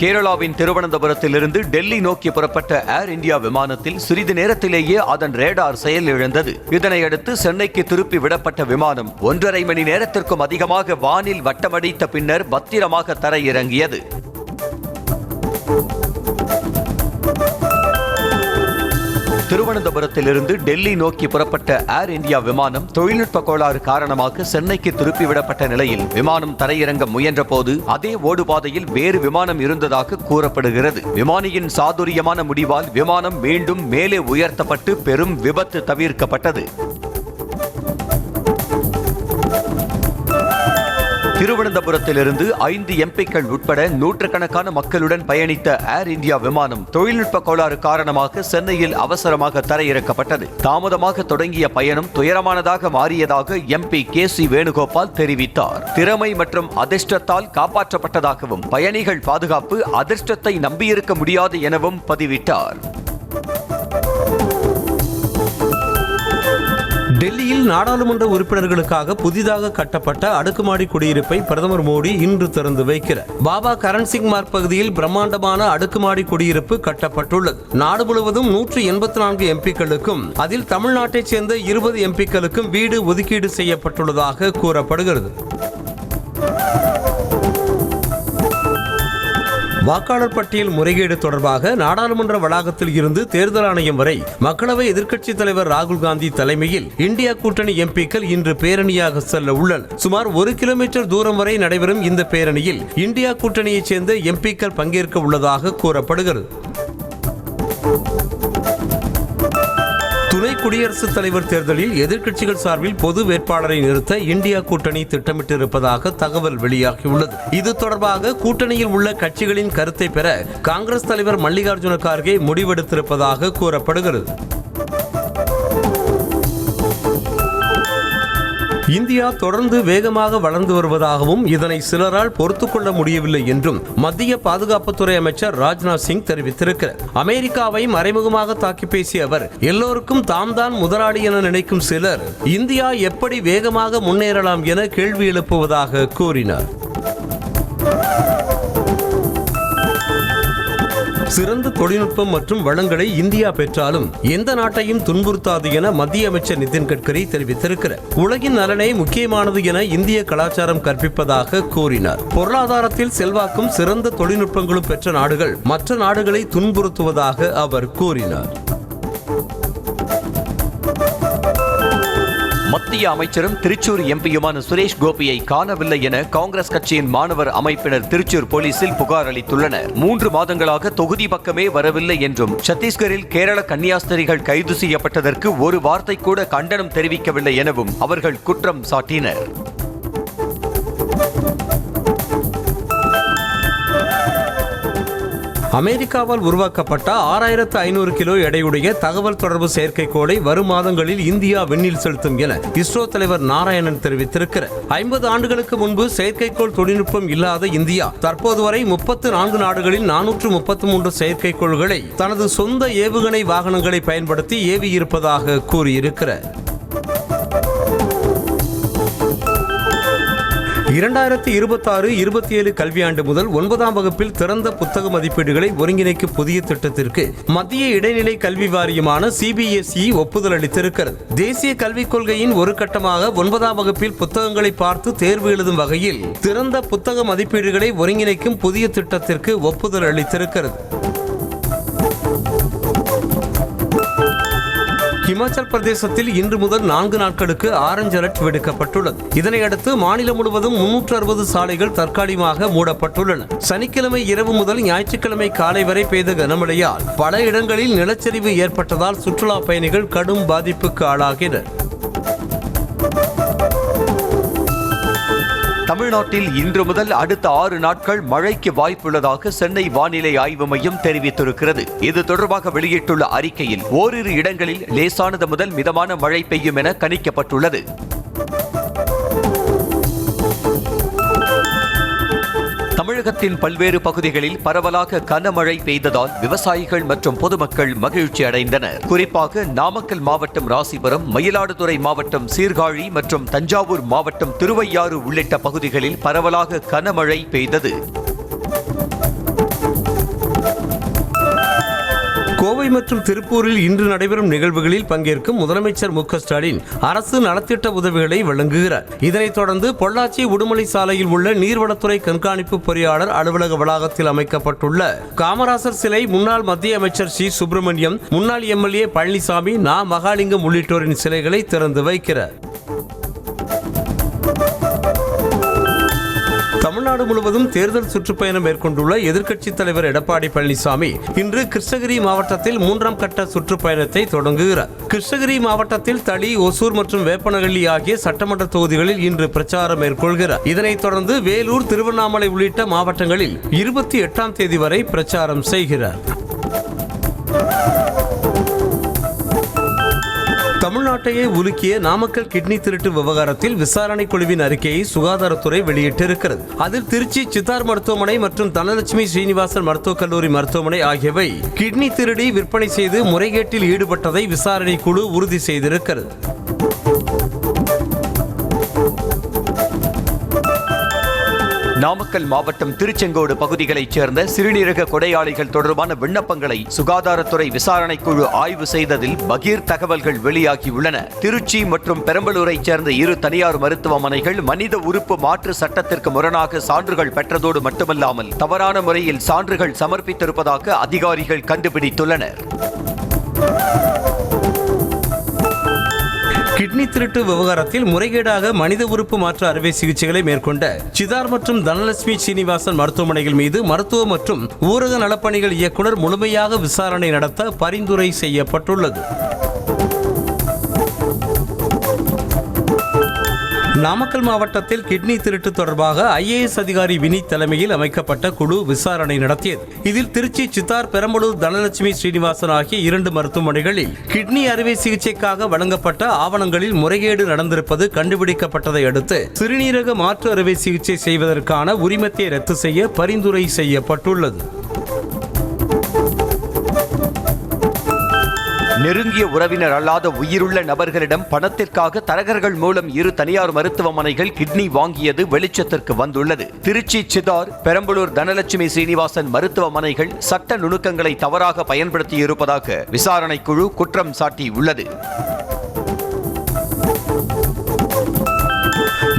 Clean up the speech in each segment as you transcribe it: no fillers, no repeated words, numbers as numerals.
கேரளாவின் திருவனந்தபுரத்திலிருந்து டெல்லி நோக்கி புறப்பட்ட ஏர் இந்தியா விமானத்தில் சிறிது நேரத்திலேயே அதன் ரேடார் செயலிழந்தது. இதனையடுத்து சென்னைக்கு திருப்பி விடப்பட்ட விமானம் 1.5 மணி நேரத்திற்கும் அதிகமாக வானில் வட்டமடித்த பின்னர் பத்திரமாக தரையிறங்கியது. திருவனந்தபுரத்திலிருந்து டெல்லி நோக்கி புறப்பட்ட ஏர் இந்தியா விமானம் தொழில்நுட்ப கோளாறு காரணமாக சென்னைக்கு திருப்பிவிடப்பட்ட நிலையில் விமானம் தரையிறங்க முயன்ற போது அதே ஓடுபாதையில் வேறு விமானம் இருந்ததாக கூறப்படுகிறது. விமானியின் சாதுரியமான முடிவால் விமானம் மீண்டும் மேலே உயர்த்தப்பட்டு பெரும் விபத்து தவிர்க்கப்பட்டது. திருவனந்தபுரத்திலிருந்து 5 எம்பிக்கள் உட்பட நூற்றுக்கணக்கான மக்களுடன் பயணித்த ஏர் இந்தியா விமானம் தொழில்நுட்ப கோளாறு காரணமாக சென்னையில் அவசரமாக தரையிறக்கப்பட்டது. தாமதமாக தொடங்கிய பயணம் துயரமானதாக மாறியதாக MP KC வேணுகோபால் தெரிவித்தார். திறமை மற்றும் அதிர்ஷ்டத்தால் காப்பாற்றப்பட்டதாகவும் பயணிகள் பாதுகாப்பு அதிர்ஷ்டத்தை நம்பியிருக்க முடியாது எனவும் பதிவிட்டார். டெல்லியில் நாடாளுமன்ற உறுப்பினர்களுக்காக புதிதாக கட்டப்பட்ட அடுக்குமாடி குடியிருப்பை பிரதமர் மோடி இன்று திறந்து வைக்கிறார். பாபா கரண் சிங் மார்க் பகுதியில் பிரம்மாண்டமான அடுக்குமாடி குடியிருப்பு கட்டப்பட்டுள்ளது. நாடு முழுவதும் 184 எம்பிக்களுக்கும் அதில் தமிழ்நாட்டைச் சேர்ந்த 20 எம்பிக்களுக்கும் வீடு ஒதுக்கீடு செய்யப்பட்டுள்ளதாக கூறப்படுகிறது. வாக்காளர் பட்டியல் முறைகேடு தொடர்பாக நாடாளுமன்ற வளாகத்தில் இருந்து தேர்தல் ஆணையம் வரை மக்களவை எதிர்க்கட்சித் தலைவர் ராகுல் காந்தி தலைமையில் இந்தியா கூட்டணி எம்பிக்கள் இன்று பேரணியாக செல்ல உள்ளனர். சுமார் 1 கிலோமீட்டர் தூரம் வரை நடைபெறும் இந்த பேரணியில் இந்தியா கூட்டணியைச் சேர்ந்த எம்பிக்கள் பங்கேற்க உள்ளதாக கூறப்படுகிறது. துணை குடியரசுத் தலைவர் தேர்தலில் எதிர்க்கட்சிகள் சார்பில் பொது வேட்பாளரை நிறுத்த இந்தியா கூட்டணி திட்டமிட்டிருப்பதாக தகவல் வெளியாகியுள்ளது. இது தொடர்பாக கூட்டணியில் உள்ள கட்சிகளின் கருத்தை பெற காங்கிரஸ் தலைவர் மல்லிகார்ஜுன கார்கே முடிவெடுத்திருப்பதாக கூறப்படுகிறது. இந்தியா தொடர்ந்து வேகமாக வளர்ந்து வருவதாகவும் இதனை சிலரால் பொறுத்துக் கொள்ள முடியவில்லை என்றும் மத்திய பாதுகாப்புத்துறை அமைச்சர் ராஜ்நாத் சிங் தெரிவித்திருக்கிறார். அமெரிக்காவை மறைமுகமாக தாக்கி பேசிய அவர், எல்லோருக்கும் தாம் தான் முதலாளி என நினைக்கும் சிலர் இந்தியா எப்படி வேகமாக முன்னேறலாம் என கேள்வி எழுப்புவதாக கூறினார். சிறந்த தொழில்நுட்பம் மற்றும் வளங்களை இந்தியா பெற்றாலும் எந்த நாட்டையும் துன்புறுத்தாது என மத்திய அமைச்சர் நிதின் கட்கரி தெரிவித்திருக்கிறார். உலகின் நலனே முக்கியமானது என இந்திய கலாச்சாரம் கற்பிப்பதாக கூறினார். பொருளாதாரத்தில் செல்வாக்கும் சிறந்த தொழில்நுட்பங்களும் பெற்ற நாடுகள் மற்ற நாடுகளை துன்புறுத்துவதாக அவர் கூறினார். மத்திய அமைச்சரும் திருச்சூர் எம்பியுமான சுரேஷ் கோபியை காணவில்லை என காங்கிரஸ் கட்சியின் மாணவர் அமைப்பினர் திருச்சூர் போலீசில் புகார் அளித்துள்ளனர். 3 மாதங்களாக தொகுதி பக்கமே வரவில்லை என்றும் சத்தீஸ்கரில் கேரள கன்னியாஸ்திரிகள் கைது செய்யப்பட்டதற்கு ஒரு வார்த்தை கூட கண்டனம் தெரிவிக்கவில்லை எனவும் அவர்கள் குற்றம் சாட்டினர். அமெரிக்காவால் உருவாக்கப்பட்ட 6500 கிலோ எடையுடைய தகவல் தொடர்பு செயற்கைக்கோளை வரும் மாதங்களில் இந்தியா விண்ணில் செலுத்தும் என இஸ்ரோ தலைவர் நாராயணன் தெரிவித்திருக்கிறார். 50 ஆண்டுகளுக்கு முன்பு செயற்கைக்கோள் தொழில்நுட்பம் இல்லாத இந்தியா தற்போது வரை 34 நாடுகளில் 433 செயற்கைக்கோள்களை தனது சொந்த ஏவுகணை வாகனங்களை பயன்படுத்தி ஏவியிருப்பதாக கூறியிருக்கிறார். 2026-27 கல்வியாண்டு முதல் 9ஆம் வகுப்பில் திறந்த புத்தக மதிப்பீடுகளை ஒருங்கிணைக்கும் புதிய திட்டத்திற்கு மத்திய இடைநிலை கல்வி வாரியமான CBSE ஒப்புதல் அளித்திருக்கிறது. தேசிய கல்விக் கொள்கையின் ஒரு கட்டமாக 9ஆம் வகுப்பில் புத்தகங்களை பார்த்து தேர்வு எழுதும் வகையில் திறந்த புத்தக மதிப்பீடுகளை ஒருங்கிணைக்கும் புதிய திட்டத்திற்கு ஒப்புதல் அளித்திருக்கிறது. இமாச்சல் பிரதேசத்தில் இன்று முதல் 4 நாட்களுக்கு ஆரஞ்சு அலர்ட் விடுக்கப்பட்டுள்ளது. இதனையடுத்து மாநிலம் முழுவதும் 360 சாலைகள் தற்காலிகமாக மூடப்பட்டுள்ளன. சனிக்கிழமை இரவு முதல் ஞாயிற்றுக்கிழமை காலை வரை பெய்த கனமழையால் பல இடங்களில் நிலச்சரிவு ஏற்பட்டதால் சுற்றுலா பயணிகள் கடும் பாதிப்புக்கு ஆளாகினர். தமிழ்நாட்டில் இன்று முதல் அடுத்த 6 நாட்கள் மழைக்கு வாய்ப்புள்ளதாக சென்னை வானிலை ஆய்வு மையம் தெரிவித்திருக்கிறது. இது தொடர்பாக வெளியிட்டுள்ள அறிக்கையில் ஓரிரு இடங்களில் லேசானது முதல் மிதமான மழை பெய்யும் என கணிக்கப்பட்டுள்ளது. தமிழகத்தின் பல்வேறு பகுதிகளில் பரவலாக கனமழை பெய்ததால் விவசாயிகள் மற்றும் பொதுமக்கள் மகிழ்ச்சி அடைந்தனர். குறிப்பாக நாமக்கல் மாவட்டம் ராசிபுரம், மயிலாடுதுறை மாவட்டம் சீர்காழி மற்றும் தஞ்சாவூர் மாவட்டம் திருவையாறு உள்ளிட்ட பகுதிகளில் பரவலாக கனமழை பெய்தது. மற்றும் திருப்பூரில் இன்று நடைபெறும் நிகழ்வுகளில் பங்கேற்கும் முதலமைச்சர் மு க ஸ்டாலின் அரசு நலத்திட்ட உதவிகளை வழங்குகிறார். இதனைத் தொடர்ந்து பொள்ளாச்சி உடுமலை சாலையில் உள்ள நீர்வளத்துறை கண்காணிப்பு பொறியாளர் அலுவலக வளாகத்தில் அமைக்கப்பட்டுள்ள காமராசர் சிலை முன்னாள் மத்திய அமைச்சர் சி சுப்பிரமணியம், முன்னாள் எம்எல்ஏ பழனிசாமி, நா மகாலிங்கம் உள்ளிட்டோரின் சிலைகளை திறந்து வைக்கிறார். தமிழ்நாடு முழுவதும் தேர்தல் சுற்றுப்பயணம் மேற்கொண்டுள்ள எதிர்க்கட்சித் தலைவர் எடப்பாடி பழனிசாமி இன்று கிருஷ்ணகிரி மாவட்டத்தில் 3ஆம் கட்ட சுற்றுப்பயணத்தை தொடங்குகிறார். கிருஷ்ணகிரி மாவட்டத்தில் தளி, ஒசூர் மற்றும் வேப்பனஹள்ளி ஆகிய சட்டமன்ற தொகுதிகளில் இன்று பிரச்சாரம் மேற்கொள்கிறார். இதனைத் தொடர்ந்து வேலூர், திருவண்ணாமலை உள்ளிட்ட மாவட்டங்களில் 28ஆம் தேதி வரை பிரச்சாரம் செய்கிறார். தமிழ்நாட்டையே உலுக்கிய நாமக்கல் கிட்னி திருட்டு விவகாரத்தில் விசாரணை குழுவின் அறிக்கையை சுகாதாரத்துறை வெளியிட்டிருக்கிறது. அதில் திருச்சி சித்தார் மருத்துவமனை மற்றும் தனலட்சுமி ஸ்ரீனிவாசன் மருத்துவக் கல்லூரி மருத்துவமனை ஆகியவை கிட்னி திருடி விற்பனை செய்து முறைகேட்டில் ஈடுபட்டதை விசாரணை குழு உறுதி செய்திருக்கிறது. நாமக்கல் மாவட்டம் திருச்செங்கோடு பகுதிகளைச் சேர்ந்த சிறுநீரக கொடையாளிகள் தொடர்பான விண்ணப்பங்களை சுகாதாரத்துறை விசாரணைக்குழு ஆய்வு செய்ததில் பகீர் தகவல்கள் வெளியாகியுள்ளன. திருச்சி மற்றும் பெரம்பலூரைச் சேர்ந்த 2 தனியார் மருத்துவமனைகள் மனித உறுப்பு மாற்று சட்டத்திற்கு முரணாக சான்றுகள் பெற்றதோடு மட்டுமல்லாமல் தவறான முறையில் சான்றுகள் சமர்ப்பித்திருப்பதாக அதிகாரிகள் கண்டுபிடித்துள்ளனர். கிட்னி திருட்டு விவகாரத்தில் முறைகேடாக மனித உறுப்பு மாற்று அறுவை சிகிச்சைகளை மேற்கொண்ட சிதார் மற்றும் தனலட்சுமி ஸ்ரீனிவாசன் மருத்துவமனைகள் மீது மருத்துவ மற்றும் ஊரக நலப்பணிகள் இயக்குநர் முழுமையாக விசாரணை நடத்த பரிந்துரை செய்யப்பட்டுள்ளது. நாமக்கல் மாவட்டத்தில் கிட்னி திருட்டு தொடர்பாக IAS அதிகாரி வினித் தலைமையில் அமைக்கப்பட்ட குழு விசாரணை நடத்தியது. இதில் திருச்சி சித்தார், பெரம்பலூர் தனலட்சுமி ஸ்ரீனிவாசன் ஆகிய 2 மருத்துவமனைகளில் கிட்னி அறுவை சிகிச்சைக்காக வழங்கப்பட்ட ஆவணங்களில் முறைகேடு நடந்திருப்பது கண்டுபிடிக்கப்பட்டதை அடுத்து சிறுநீரக மாற்று அறுவை சிகிச்சை செய்வதற்கான உரிமத்தை ரத்து செய்ய பரிந்துரை செய்யப்பட்டுள்ளது. நெருங்கிய உறவினர் அல்லாத உயிருள்ள நபர்களிடம் பணத்திற்காக தரகர்கள் மூலம் 2 தனியார் மருத்துவமனைகள் கிட்னி வாங்கியது வெளிச்சத்திற்கு வந்துள்ளது. திருச்சி சிதார், பெரம்பலூர் தனலட்சுமி ஸ்ரீனிவாசன் மருத்துவமனைகள் சட்ட நுணுக்கங்களை தவறாக பயன்படுத்தியிருப்பதாக விசாரணை குழு குற்றம் சாட்டியுள்ளது.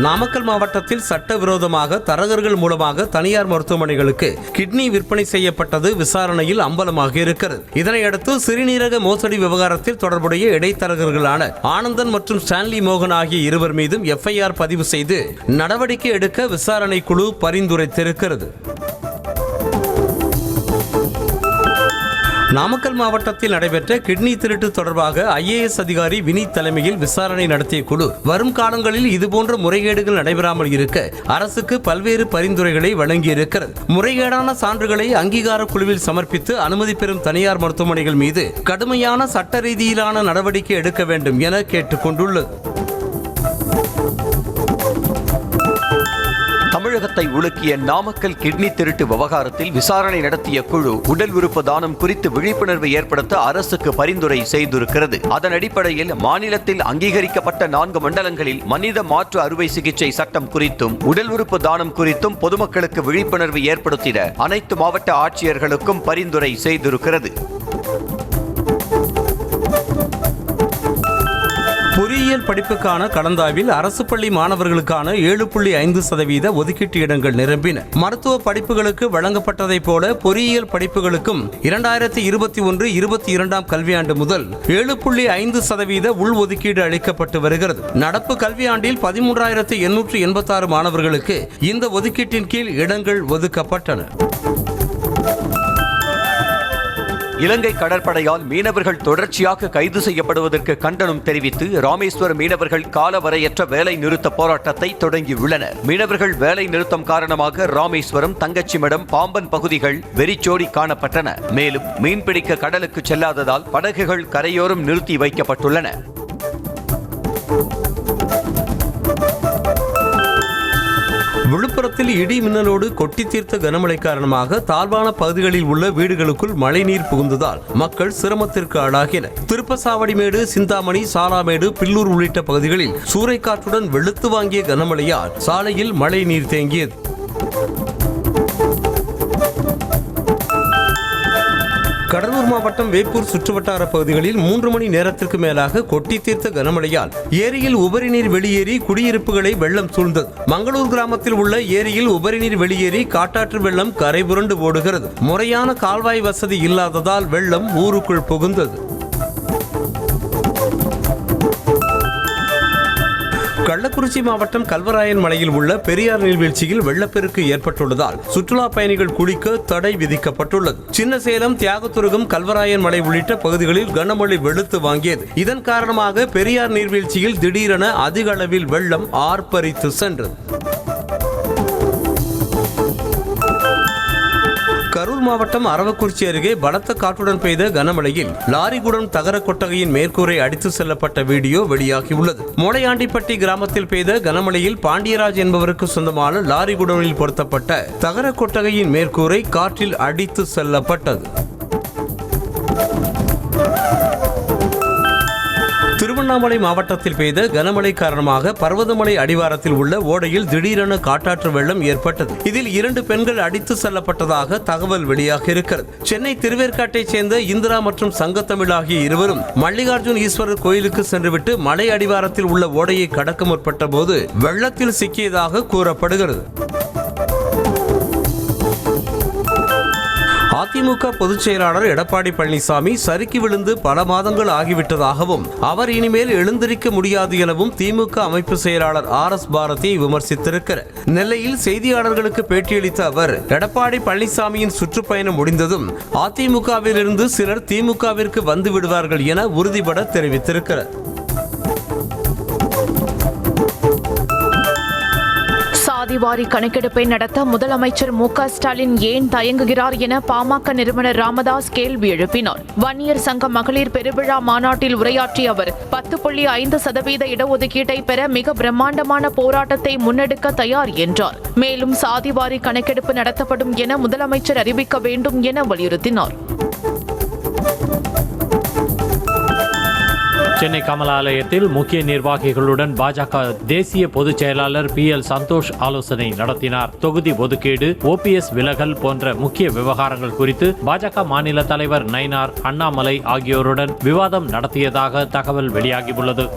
நாமக்கல் மாவட்டத்தில் சட்டவிரோதமாக தரகர்கள் மூலமாக தனியார் மருத்துவமனைகளுக்கு கிட்னி விற்பனை செய்யப்பட்டது விசாரணையில் அம்பலமாக இருக்கிறது. இதனையடுத்து சிறுநீரக மோசடி விவகாரத்தில் தொடர்புடைய இடைத்தரகர்களான ஆனந்தன் மற்றும் ஸ்டான்லி மோகன் ஆகிய 2 மீதும் FIR பதிவு செய்து நடவடிக்கை எடுக்க விசாரணை குழு பரிந்துரைத்திருக்கிறது. நாமக்கல் மாவட்டத்தில் நடைபெற்ற கிட்னி திருட்டு தொடர்பாக IAS அதிகாரி வினித் தலைமையில் விசாரணை நடத்திய குழு வரும் காலங்களில் இதுபோன்ற முறைகேடுகள் நடைபெறாமல் இருக்க அரசுக்கு பல்வேறு பரிந்துரைகளை வழங்கியிருக்கிறது. முறைகேடான சான்றுகளை அங்கீகார குழுவில் சமர்ப்பித்து அனுமதி பெறும் தனியார் மருத்துவமனைகள் மீது கடுமையான சட்ட ரீதியிலான நடவடிக்கை எடுக்க வேண்டும் என கேட்டுக் கொண்டுள்ளது. தமிழகத்தை உலுக்கிய நாமக்கல் கிட்னி திருட்டு விவகாரத்தில் விசாரணை நடத்திய குழு உடல் உறுப்பு தானம் குறித்து விழிப்புணர்வு ஏற்படுத்த அரசுக்கு பரிந்துரை செய்திருக்கிறது. அதன் அடிப்படையில் மாநிலத்தில் அங்கீகரிக்கப்பட்ட 4 மண்டலங்களில் மனித மாற்று அறுவை சிகிச்சை சட்டம் குறித்தும் உடல் உறுப்பு தானம் குறித்தும் பொதுமக்களுக்கு விழிப்புணர்வு ஏற்படுத்திட அனைத்து மாவட்ட ஆட்சியர்களுக்கும் பரிந்துரை செய்திருக்கிறது. பொறியியல் படிப்புக்கான கலந்தாய்வில் அரசு பள்ளி மாணவர்களுக்கான 7.5% ஒதுக்கீட்டு இடங்கள் நிரம்பின. மருத்துவ படிப்புகளுக்கு வழங்கப்பட்டதைப் போல பொறியியல் படிப்புகளுக்கும் 2021-22 கல்வியாண்டு முதல் 7.5% உள் ஒதுக்கீடு அளிக்கப்பட்டு வருகிறது. நடப்பு கல்வியாண்டில் 13,886 மாணவர்களுக்கு இந்த ஒதுக்கீட்டின் கீழ் இடங்கள் ஒதுக்கப்பட்டன. இலங்கை கடற்படையால் மீனவர்கள் தொடர்ச்சியாக கைது செய்யப்படுவதற்கு கண்டனம் தெரிவித்து ராமேஸ்வரம் மீனவர்கள் காலவரையற்ற வேலை நிறுத்த போராட்டத்தை தொடங்கியுள்ளனர். மீனவர்கள் வேலை நிறுத்தம் காரணமாக ராமேஸ்வரம், தங்கச்சிமடம், பாம்பன் பகுதிகள் வெறிச்சோடி காணப்பட்டன. மேலும் மீன்பிடிக்க கடலுக்கு செல்லாததால் படகுகள் கரையோரம் நிறுத்தி வைக்கப்பட்டுள்ளன. விழுப்புரத்தில் இடி மின்னலோடு கொட்டி தீர்த்த கனமழை காரணமாக தாழ்வான பகுதிகளில் உள்ள வீடுகளுக்குள் மழைநீர் புகுந்ததால் மக்கள் சிரமத்திற்கு ஆளாகினர். திருப்பசாவடிமேடு, சிந்தாமணி, சாலாமேடு, பில்லூர் உள்ளிட்ட பகுதிகளில் சூறைக்காற்றுடன் வெளுத்து வாங்கிய கனமழையால் சாலையில் மழை நீர் தேங்கியது. கடலூர் மாவட்டம் வேப்பூர் சுற்றுவட்டார பகுதிகளில் 3 மணி நேரத்திற்கு மேலாக கொட்டி தீர்த்த கனமழையால் ஏரியில் உபரிநீர் வெளியேறி குடியிருப்புகளை வெள்ளம் சூழ்ந்தது. மங்களூர் கிராமத்தில் உள்ள ஏரியில் உபரிநீர் வெளியேறி காட்டாற்று வெள்ளம் கரை புரண்டு ஓடுகிறது. முறையான கால்வாய் வசதி இல்லாததால் வெள்ளம் ஊருக்குள் புகுந்தது. கள்ளக்குறிச்சி மாவட்டம் கல்வராயன் மலையில் உள்ள பெரியார் நீர்வீழ்ச்சியில் வெள்ளப்பெருக்கு ஏற்பட்டுள்ளதால் சுற்றுலா பயணிகள் குளிக்க தடை விதிக்கப்பட்டுள்ளது. சின்னசேலம், தியாகதுருகம், கல்வராயன் மலை உள்ளிட்ட பகுதிகளில் கனமழை வெளுத்து வாங்கியது. இதன் காரணமாக பெரியார் நீர்வீழ்ச்சியில் திடீரென அதிக அளவில் வெள்ளம் ஆர்ப்பரித்து சென்றது. கரூர் மாவட்டம் அரவக்குறிச்சி அருகே பலத்த காற்றுடன் பெய்த கனமழையில் லாரிகுடன் தகர கொட்டகையின் மேற்கூரை அடித்து செல்லப்பட்ட வீடியோ வெளியாகியுள்ளது. மோளையாண்டிப்பட்டி கிராமத்தில் பெய்த கனமழையில் பாண்டியராஜ் என்பவருக்கு சொந்தமான லாரிகுடனில் பொருத்தப்பட்ட தகர கொட்டகையின் மேற்கூரை காற்றில் அடித்து செல்லப்பட்டது. திருவண்ணாமலை மாவட்டத்தில் பெய்த கனமழை காரணமாக பர்வதமலை அடிவாரத்தில் உள்ள ஓடையில் திடீரென காட்டாற்று வெள்ளம் ஏற்பட்டது. இதில் 2 பெண்கள் அடித்து செல்லப்பட்டதாக தகவல் வெளியாக இருக்கிறது. சென்னை திருவேற்காட்டைச் சேர்ந்த இந்திரா மற்றும் சங்கத்தமிழ் ஆகிய இருவரும் மல்லிகார்ஜுன் ஈஸ்வரர் கோயிலுக்கு சென்றுவிட்டு மலை அடிவாரத்தில் உள்ள ஓடையை கடக்க முற்பட்ட போது வெள்ளத்தில் சிக்கியதாக கூறப்படுகிறது. அதிமுக பொதுச் செயலாளர் எடப்பாடி பழனிசாமி சறுக்கி விழுந்து பல மாதங்கள் ஆகிவிட்டதாகவும் அவர் இனிமேல் எழுந்திருக்க முடியாது எனவும் திமுக அமைப்பு செயலாளர் RS பாரதியை விமர்சித்திருக்கிறார். நெல்லையில் செய்தியாளர்களுக்கு பேட்டியளித்த அவர் எடப்பாடி பழனிசாமியின் சுற்றுப்பயணம் முடிந்ததும் அதிமுகவிலிருந்து சிலர் திமுகவிற்கு வந்து விடுவார்கள் என உறுதிபட தெரிவித்திருக்கிறார். சாதிவாரி கணக்கெடுப்பை நடத்த முதலமைச்சர் மு.க. ஸ்டாலின் ஏன் தயங்குகிறார் என பாமக நிறுவனர் ராமதாஸ் கேள்வி எழுப்பினார். வன்னியர் சங்க மகளிர் பெருவிழா மாநாட்டில் உரையாற்றிய அவர் 10.5% இடஒதுக்கீட்டை பெற மிக பிரம்மாண்டமான போராட்டத்தை முன்னெடுக்க தயார் என்றார். மேலும் சாதிவாரி கணக்கெடுப்பு நடத்தப்படும் என முதலமைச்சர் அறிவிக்க வேண்டும் என வலியுறுத்தினார். சென்னை கமலாலயத்தில் முக்கிய நிர்வாகிகளுடன் பாஜக தேசிய பொதுச் செயலாளர் PL சந்தோஷ் ஆலோசனை நடத்தினார். தொகுதி ஒதுக்கீடு, OPS விலகல் போன்ற முக்கிய விவகாரங்கள் குறித்து பாஜக மாநில தலைவர் நயினார், அண்ணாமலை ஆகியோருடன் விவாதம் நடத்தியதாக தகவல் வெளியாகியுள்ளது.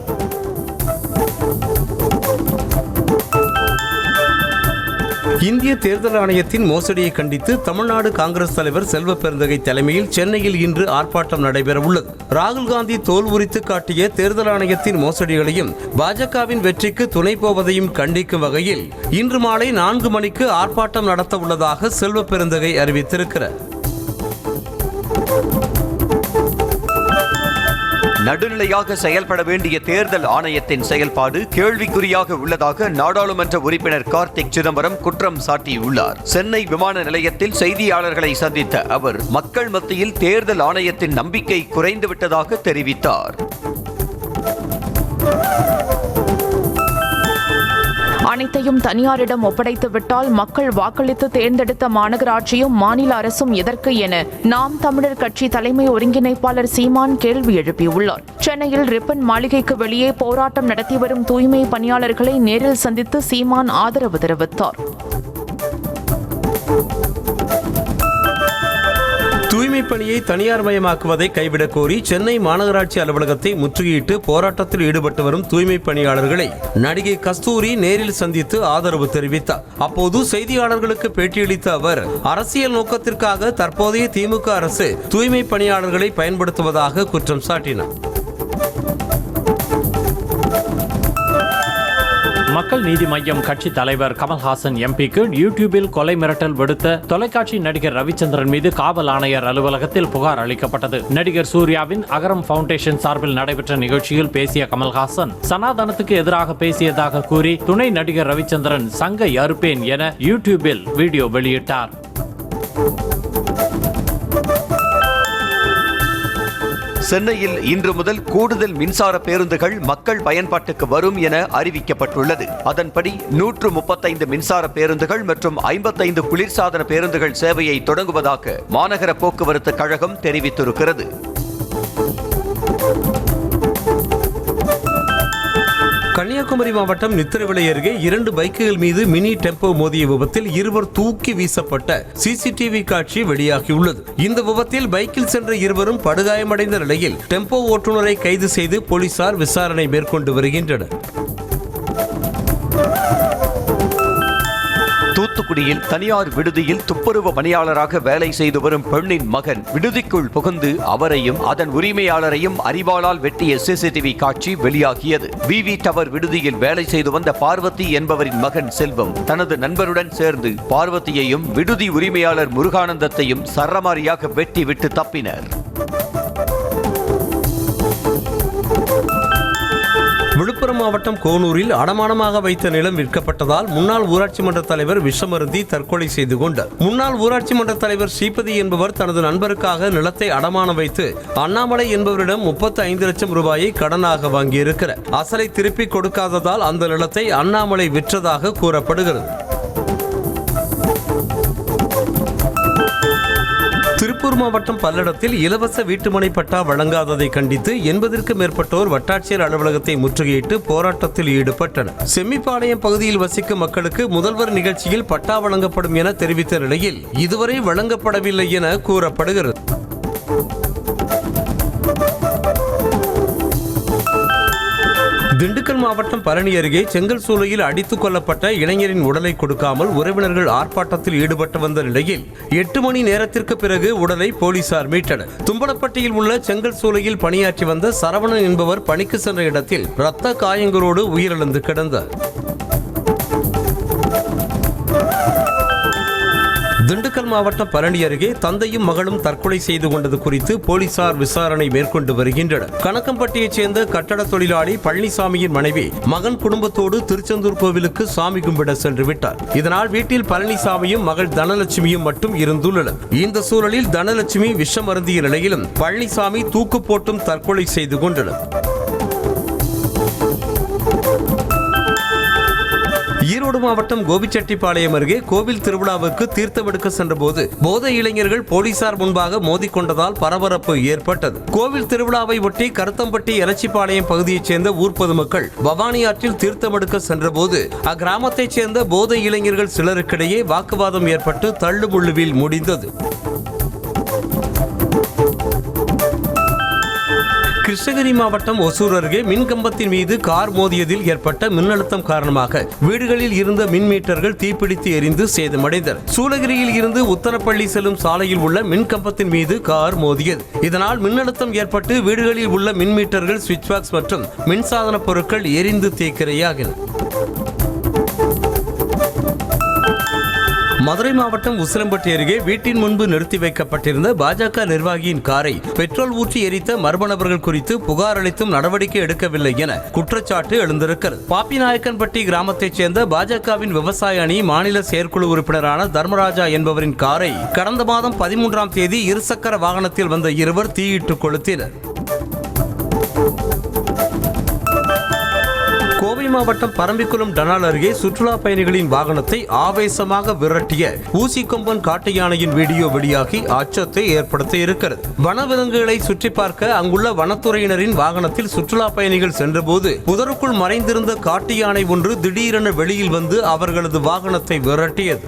இந்திய தேர்தல் ஆணையத்தின் மோசடியை கண்டித்து தமிழ்நாடு காங்கிரஸ் தலைவர் செல்வ பெருந்தகை தலைமையில் சென்னையில் இன்று ஆர்ப்பாட்டம் நடைபெற உள்ளது. ராகுல் காந்தி தோல் உரித்து காட்டிய தேர்தல் ஆணையத்தின் மோசடிகளையும் பாஜகவின் வெற்றிக்கு துணை போவதையும் கண்டிக்கும் வகையில் இன்று மாலை 4 மணிக்கு ஆர்ப்பாட்டம் நடத்த உள்ளதாக செல்வ பெருந்தகை அறிவித்திருக்கிறார். நடுநிலையாக செயல்பட வேண்டிய தேர்தல் ஆணையத்தின் செயல்பாடு கேள்விக்குறியாக உள்ளதாக நாடாளுமன்ற உறுப்பினர் கார்த்திக் சிதம்பரம் குற்றம் சாட்டியுள்ளார். சென்னை விமான நிலையத்தில் செய்தியாளர்களை சந்தித்த அவர் மக்கள் மத்தியில் தேர்தல் ஆணையத்தின் நம்பிக்கை குறைந்துவிட்டதாக தெரிவித்தார். அனைத்தையும் தனியாரிடம் ஒப்படைத்து விட்டால் மக்கள் வாக்களித்து தேர்ந்தெடுத்த மாநகராட்சியும் மாநில அரசும் எதற்கு என நாம் தமிழர் கட்சி தலைமை ஒருங்கிணைப்பாளர் சீமான் கேள்வி எழுப்பியுள்ளார். சென்னையில் ரிப்பன் மாளிகைக்கு வெளியே போராட்டம் நடத்தி வரும் தூய்மை பணியாளர்களை நேரில் சந்தித்து சீமான் ஆதரவு தெரிவித்தார். தூய்மை பணியை தனியார் மயமாக்குவதை கைவிடக் கோரி சென்னை மாநகராட்சி அலுவலகத்தை முற்றுகையிட்டு போராட்டத்தில் ஈடுபட்டு வரும் தூய்மை பணியாளர்களை நடிகை கஸ்தூரி நேரில் சந்தித்து ஆதரவு தெரிவித்தார். அப்போது செய்தியாளர்களுக்கு பேட்டியளித்த அவர் அரசியல் நோக்கத்திற்காக தற்போதைய திமுக அரசு தூய்மை பணியாளர்களை பயன்படுத்துவதாக குற்றம் சாட்டினார். மக்கள் நீதி மய்யம் கட்சி தலைவர் கமல்ஹாசன் எம்பிக்கு யூடியூபில் கொலை மிரட்டல் விடுத்த தொலைக்காட்சி நடிகர் ரவிச்சந்திரன் மீது காவல் ஆணையர் அலுவலகத்தில் புகார் அளிக்கப்பட்டது. நடிகர் சூர்யாவின் அகரம் ஃபவுண்டேஷன் சார்பில் நடைபெற்ற நிகழ்ச்சியில் பேசிய கமல்ஹாசன் சனாதனத்துக்கு எதிராக பேசியதாக கூறி துணை நடிகர் ரவிச்சந்திரன் சங்கை அறுப்பேன் என யூடியூபில் வீடியோ வெளியிட்டார். சென்னையில் இன்று முதல் கூடுதல் மின்சார பேருந்துகள் மக்கள் பயன்பாட்டுக்கு வரும் என அறிவிக்கப்பட்டுள்ளது. அதன்படி 135 மின்சார பேருந்துகள் மற்றும் 55 குளிர்சாதன பேருந்துகள் சேவையை தொடங்குவதாக மாநகர போக்குவரத்து கழகம் தெரிவித்திருக்கிறது. கன்னியாகுமரி மாவட்டம் நித்திரவிளை அருகே 2 பைக்குகள் மீது மினி டெம்போ மோதிய விபத்தில் 2 தூக்கி வீசப்பட்ட சிசிடிவி காட்சி வெளியாகியுள்ளது. இந்த விபத்தில் பைக்கில் சென்ற 2 படுகாயமடைந்த நிலையில் டெம்போ ஓட்டுநரை கைது செய்து போலீசார் விசாரணை மேற்கொண்டு வருகின்றனர். தூத்துக்குடியில் தனியார் விடுதியில் துப்புரவு பணியாளராக வேலை செய்து வரும் பெண்ணின் மகன் விடுதிக்குள் புகுந்து அவரையும் அதன் உரிமையாளரையும் அரிவாளால் வெட்டிய சிசிடிவி காட்சி வெளியாகியது. விவி டவர் விடுதியில் வேலை செய்து வந்த பார்வதி என்பவரின் மகன் செல்வம் தனது நண்பருடன் சேர்ந்து பார்வதியையும் விடுதி உரிமையாளர் முருகானந்தத்தையும் சரமாரியாக வெட்டி விட்டு தப்பினர். விழுப்புரம் மாவட்டம் கோனூரில் அடமானமாக வைத்த நிலம் விற்கப்பட்டதால் முன்னாள் ஊராட்சி மன்ற தலைவர் விஷமருந்தி தற்கொலை செய்து கொண்டார். முன்னாள் ஊராட்சி மன்ற தலைவர் ஸ்ரீபதி என்பவர் தனது நண்பருக்காக நிலத்தை அடமானம் வைத்து அண்ணாமலை என்பவரிடம் 35 லட்சம் ரூபாயை கடனாக வாங்கியிருக்கிறார். அசலை திருப்பி கொடுக்காததால் அந்த நிலத்தை அண்ணாமலை விற்றதாக கூறப்படுகிறது. திருப்பூர் மாவட்டம் பல்லடத்தில் இலவச வீட்டுமனை பட்டா வழங்காததை கண்டித்து 80க்கும் மேற்பட்டோர் வட்டாட்சியர் அலுவலகத்தை முற்றுகையிட்டு போராட்டத்தில் ஈடுபட்டனர். செம்மிபாளையம் பகுதியில் வசிக்கும் மக்களுக்கு முதல்வர் நிகழ்ச்சியில் பட்டா வழங்கப்படும் என தெரிவித்த நிலையில் இதுவரை வழங்கப்படவில்லை என கூறப்படுகிறது. திண்டுக்கல் மாவட்டம் பழனி அருகே செங்கல் சூளையில் அடித்துக் கொல்லப்பட்ட இளைஞரின் உடலை கொடுக்காமல் உறவினர்கள் ஆர்ப்பாட்டத்தில் ஈடுபட்டு வந்த நிலையில் 8 மணி நேரத்திற்கு பிறகு உடலை போலீசார் மீட்டனர். தும்பலப்பட்டியில் உள்ள செங்கல் சூளையில் பணியாற்றி வந்த சரவணன் என்பவர் பணிக்கு சென்ற இடத்தில் இரத்த காயங்களோடு உயிரிழந்து கிடந்தார். திண்டுக்கல் மாவட்டம் பழனி அருகே தந்தையும் மகளும் தற்கொலை செய்து கொண்டது குறித்து போலீசார் விசாரணை மேற்கொண்டு வருகின்றனர். கணக்கம்பட்டியைச் சேர்ந்த கட்டட தொழிலாளி பழனிசாமியின் மனைவி மகன் குடும்பத்தோடு திருச்செந்தூர் கோவிலுக்கு சாமி கும்பிட சென்று விட்டார். இதனால் வீட்டில் பழனிசாமியும் மகள் தனலட்சுமியும் மட்டும் இருந்துள்ளனர். இந்த சூழலில் தனலட்சுமி விஷம் அருந்திய நிலையிலும் பழனிசாமி தூக்கு போட்டும் தற்கொலை செய்து கொண்டனர். ஈரோடு மாவட்டம் கோபிச்செட்டிப்பாளையம் அருகே கோவில் திருவிழாவுக்கு தீர்த்தமெடுக்க சென்றபோது போதை இளைஞர்கள் போலீசார் முன்பாக மோதிக்கொண்டதால் பரபரப்பு ஏற்பட்டது. கோவில் திருவிழாவை ஒட்டி கருத்தம்பட்டி எலச்சிப்பாளையம் பகுதியைச் சேர்ந்த ஊர் பொதுமக்கள் பவானி ஆற்றில் தீர்த்தமெடுக்க சென்றபோது அக்கிராமத்தைச் சேர்ந்த போதை இளைஞர்கள் சிலருக்கிடையே வாக்குவாதம் ஏற்பட்டு தள்ளுமுள்ளுவில் முடிந்தது. கிருஷ்ணகிரி மாவட்டம் ஒசூர் அருகே மின்கம்பத்தின் மீது கார் மோதியதில் ஏற்பட்ட மின்னழுத்தம் காரணமாக வீடுகளில் இருந்த மின் மீட்டர்கள் தீப்பிடித்து எரிந்து சேதமடைந்தன. சூளகிரியில் இருந்து உத்தரப்பள்ளி செல்லும் சாலையில் உள்ள மின்கம்பத்தின் மீது கார் மோதியது. இதனால் மின்னழுத்தம் ஏற்பட்டு வீடுகளில் உள்ள மின் மீட்டர்கள், சுவிட்ச் பாக்ஸ் மற்றும் மின்சாதன பொருட்கள் எரிந்து தீக்கிரையாகின. மதுரை மாவட்டம் உசிலம்பட்டி அருகே வீட்டின் முன்பு நிறுத்தி வைக்கப்பட்டிருந்த பாஜக நிர்வாகியின் காரை பெட்ரோல் ஊற்றி எரித்த மர்ம நபர்கள் குறித்து புகார் அளித்தும் நடவடிக்கை எடுக்கவில்லை என குற்றச்சாட்டு எழுந்திருக்கிறது. பாப்பிநாயக்கன்பட்டி கிராமத்தைச் சேர்ந்த பாஜகவின் விவசாய அணி மாநில செயற்குழு உறுப்பினரான தர்மராஜா என்பவரின் காரை கடந்த மாதம் 13ஆம் தேதி இருசக்கர வாகனத்தில் வந்த இருவர் தீயிட்டு கொளுத்தினர். கோவை மாவட்டம் பரம்பிக்குளம் டனால் அருகே சுற்றுலா பயணிகளின் வாகனத்தை ஆவேசமாக விரட்டிய ஊசிக்கொம்பன் காட்டு யானையின் வீடியோ வெளியாகி அச்சத்தை ஏற்படுத்தி இருக்கிறது. வனவிலங்குகளை சுற்றி பார்க்க அங்குள்ள வனத்துறையினரின் வாகனத்தில் சுற்றுலா பயணிகள் சென்றபோது புதருக்குள் மறைந்திருந்த காட்டு யானை ஒன்று திடீரென வெளியில் வந்து அவர்களது வாகனத்தை விரட்டியது.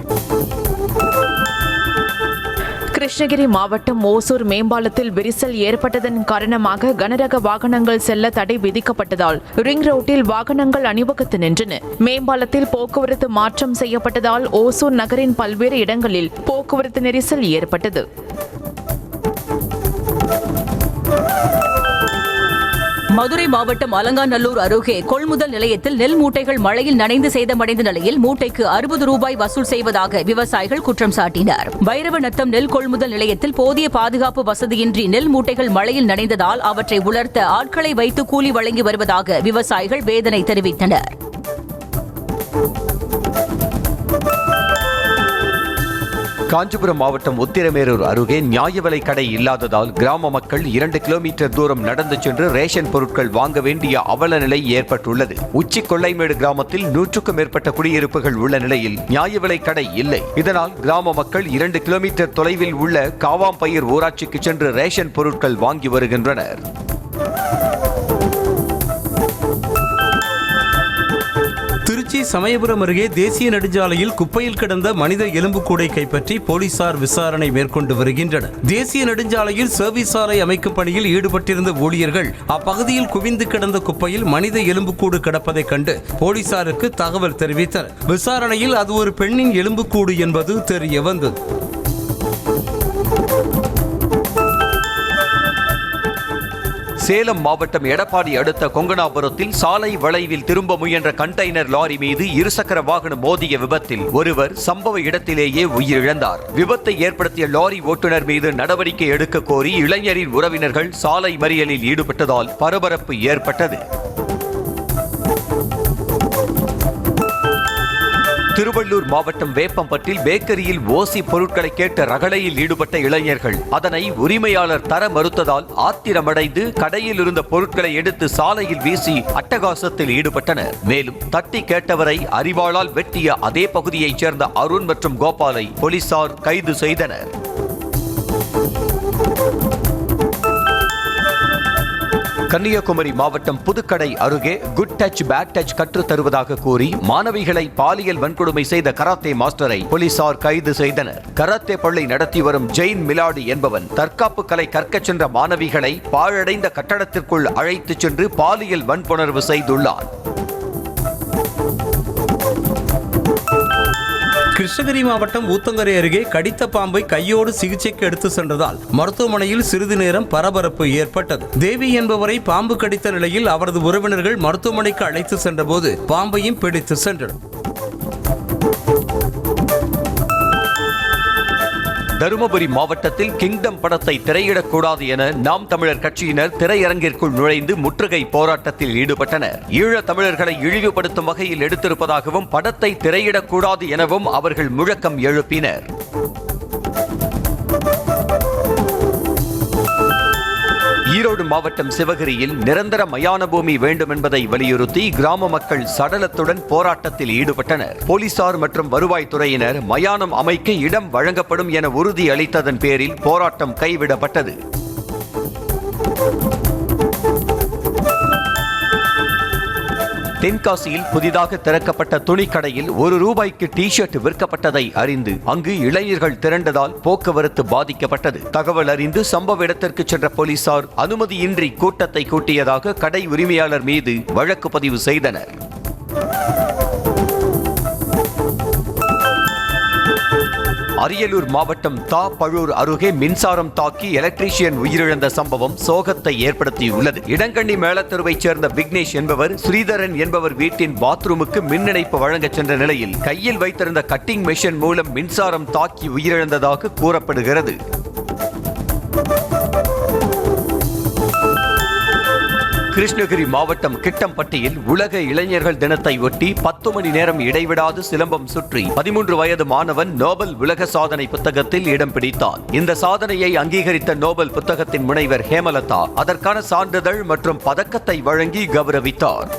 கிருஷ்ணகிரி மாவட்டம் ஓசூர் மேம்பாலத்தில் விரிசல் ஏற்பட்டதன் காரணமாக கனரக வாகனங்கள் செல்ல தடை விதிக்கப்பட்டதால் ரிங் ரோட்டில் வாகனங்கள் அணிவகுத்து நின்றன. மேம்பாலத்தில் போக்குவரத்து மாற்றம் செய்யப்பட்டதால் ஓசூர் நகரின் பல்வேறு இடங்களில் போக்குவரத்து நெரிசல் ஏற்பட்டது. மதுரை மாவட்டம் அலங்காநல்லூர் அருகே கொள்முதல் நிலையத்தில் நெல் மூட்டைகள் மழையில் நனைந்து சேதமடைந்த நிலையில் மூட்டைக்கு 60 ரூபாய் வசூல் செய்வதாக விவசாயிகள் குற்றம் சாட்டினர். வைரவநத்தம் நெல் கொள்முதல் நிலையத்தில் போதிய பாதுகாப்பு வசதியின்றி நெல் மூட்டைகள் மழையில் நனைந்ததால் அவற்றை உலர்த்த ஆட்களை வைத்து கூலி வழங்கி வருவதாக விவசாயிகள் வேதனை தெரிவித்தனர். காஞ்சிபுரம் மாவட்டம் உத்திரமேரூர் அருகே நியாய விலை கடை இல்லாததால் கிராம மக்கள் 2 கிலோமீட்டர் தூரம் நடந்து சென்று ரேஷன் பொருட்கள் வாங்க வேண்டிய அவல நிலை ஏற்பட்டுள்ளது. உச்சி கொள்ளைமேடு கிராமத்தில் 100க்கும் மேற்பட்ட குடியிருப்புகள் உள்ள நிலையில் நியாய விலை கடை இல்லை. இதனால் கிராம மக்கள் 2 கிலோமீட்டர் தொலைவில் உள்ள காவாம்பயிர் ஊராட்சிக்கு சென்று ரேஷன் பொருட்கள் வாங்கி வருகின்றனர். திருச்சி சமயபுரம் அருகே தேசிய நெடுஞ்சாலையில் குப்பையில் கிடந்த மனித எலும்புக்கூடை கைப்பற்றி போலீசார் விசாரணை மேற்கொண்டு வருகின்றனர். தேசிய நெடுஞ்சாலையில் சர்வீஸ் சாலை அமைக்கும் பணியில் ஈடுபட்டிருந்த ஊழியர்கள் அப்பகுதியில் குவிந்து கிடந்த குப்பையில் மனித எலும்புக்கூடு கிடப்பதை கண்டு போலீசாருக்கு தகவல் தெரிவித்தனர். விசாரணையில் அது ஒரு பெண்ணின் எலும்புக்கூடு என்பது தெரிய வந்தது. சேலம் மாவட்டம் எடப்பாடி அடுத்த கொங்கனாபுரத்தில் சாலை வளைவில் திரும்ப முயன்ற கண்டெய்னர் லாரி மீது இருசக்கர வாகனம் மோதிய விபத்தில் ஒருவர் சம்பவ இடத்திலேயே உயிரிழந்தார். விபத்தை ஏற்படுத்திய லாரி ஓட்டுநர் மீது நடவடிக்கை எடுக்க கோரி இளைஞரின் உறவினர்கள் சாலை மறியலில் ஈடுபட்டதால் பரபரப்பு ஏற்பட்டது. திருவள்ளூர் மாவட்டம் வேப்பம்பட்டில் பேக்கரியில் ஓசி பொருட்களை கேட்ட ரகளையில் ஈடுபட்ட இளைஞர்கள் அதனை உரிமையாளர் தர மறுத்ததால் ஆத்திரமடைந்து கடையில் இருந்த பொருட்களை எடுத்து சாலையில் வீசி அட்டகாசத்தில் ஈடுபட்டனர். மேலும் தட்டி கேட்டவரை அரிவாளால் வெட்டிய அதே பகுதியைச் சேர்ந்த அருண் மற்றும் கோபாலை போலீசார் கைது செய்தனர். கன்னியாகுமரி மாவட்டம் புதுக்கடை அருகே குட் டச் பேட் டச் கற்றுத் தருவதாக கூறி மாணவிகளை பாலியல் வன்கொடுமை செய்த கராத்தே மாஸ்டரை போலீசார் கைது செய்தனர். கராத்தே பள்ளி நடத்தி வரும் ஜெயின் மிலாடி என்பவன் தற்காப்பு கலை கற்கச் சென்ற மாணவிகளை பாழடைந்த கட்டடத்திற்குள் அழைத்துச் சென்று பாலியல் வன்புணர்வு செய்துள்ளான். கிருஷ்ணகிரி மாவட்டம் ஊத்தங்கரை அருகே கடித்த பாம்பை கையோடு சிகிச்சைக்கு எடுத்து சென்றதால் மருத்துவமனையில் சிறிது நேரம் பரபரப்பு ஏற்பட்டது. தேவி என்பவரை பாம்பு கடித்த நிலையில் அவரது உறவினர்கள் மருத்துவமனைக்கு அழைத்து சென்றபோது பாம்பையும் பிடித்து சென்றனர். தருமபுரி மாவட்டத்தில் கிங்டம் படத்தை திரையிடக்கூடாது என நாம் தமிழர் கட்சியினர் திரையரங்கிற்குள் நுழைந்து முற்றுகை போராட்டத்தில் ஈடுபட்டனர். ஈழ தமிழர்களை இழிவுபடுத்தும் வகையில் எடுத்திருப்பதாகவும் படத்தை திரையிடக்கூடாது எனவும் அவர்கள் முழக்கம் எழுப்பினர். ஈரோடு மாவட்டம் சிவகிரியில் நிரந்தர மயான பூமி வேண்டும் என்பதை வலியுறுத்தி கிராம மக்கள் சடலத்துடன் போராட்டத்தில் ஈடுபட்டனர். போலீசார் மற்றும் வருவாய்த்துறையினர் மயானம் அமைக்க இடம் வழங்கப்படும் என உறுதி அளித்ததன் பேரில் போராட்டம் கைவிடப்பட்டது. தென்காசியில் புதிதாக திறக்கப்பட்ட துணிக்கடையில் ₹1 டி ஷர்ட் விற்கப்பட்டதை அறிந்து அங்கு இளைஞர்கள் திரண்டதால் போக்குவரத்து பாதிக்கப்பட்டது. தகவல் அறிந்து சம்பவ இடத்திற்கு சென்ற போலீசார் அனுமதியின்றி கூட்டத்தை கூட்டியதாக கடை உரிமையாளர் மீது வழக்கு பதிவு செய்தனர். அரியலூர் மாவட்டம் தாப்பழூர் அருகே மின்சாரம் தாக்கி எலக்ட்ரீஷியன் உயிரிழந்த சம்பவம் சோகத்தை ஏற்படுத்தியுள்ளது. இடங்கண்ணி மேலத்தெருவைச் சேர்ந்த விக்னேஷ் என்பவர் ஸ்ரீதரன் என்பவர் வீட்டின் பாத்ரூமுக்கு மின் இணைப்பு வழங்க சென்ற நிலையில் கையில் வைத்திருந்த கட்டிங் மெஷின் மூலம் மின்சாரம் தாக்கி உயிரிழந்ததாக கூறப்படுகிறது. கிருஷ்ணகிரி மாவட்டம் கிட்டம்பட்டியில் உலக இளைஞர்கள் தினத்தை ஒட்டி 10 மணி நேரம் இடைவிடாது சிலம்பம் சுற்றி 13 வயது மாணவன் நோபல் உலக சாதனை புத்தகத்தில் இடம் பிடித்தான். இந்த சாதனையை அங்கீகரித்த நோபல் புத்தகத்தின் முனைவர் ஹேமலதா அதற்கான சான்றிதழ் மற்றும் பதக்கத்தை வழங்கி கௌரவித்தார்.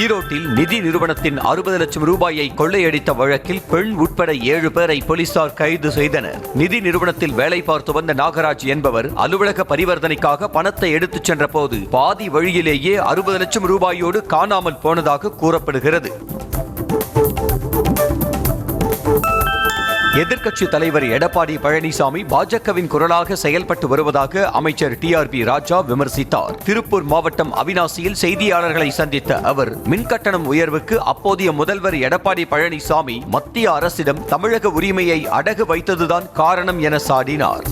ஈரோட்டில் நிதி நிறுவனத்தின் 60 லட்சம் ரூபாயை கொள்ளையடித்த வழக்கில் பெண் உட்பட 7 பேரை போலீசார் கைது செய்தனர். நிதி நிறுவனத்தில் வேலை பார்த்து வந்த நாகராஜ் என்பவர் அலுவலக பரிவர்த்தனைக்காக பணத்தை எடுத்துச் சென்ற போது பாதி வழியிலேயே 60 லட்சம் ரூபாயோடு காணாமல் போனதாக கூறப்படுகிறது. எதிர்க்கட்சி தலைவர் எடப்பாடி பழனிசாமி பாஜகவின் குரலாக செயல்பட்டு வருவதாக அமைச்சர் டிஆர்பி ராஜா விமர்சித்தார். திருப்பூர் மாவட்டம் அவிநாசியில் செய்தியாளர்களை சந்தித்த அவர் மின்கட்டணம் உயர்வுக்கு அப்போதைய முதல்வர் எடப்பாடி பழனிசாமி மத்திய அரசிடம் தமிழக உரிமையை அடகு வைத்ததுதான் காரணம் என சாடினார்.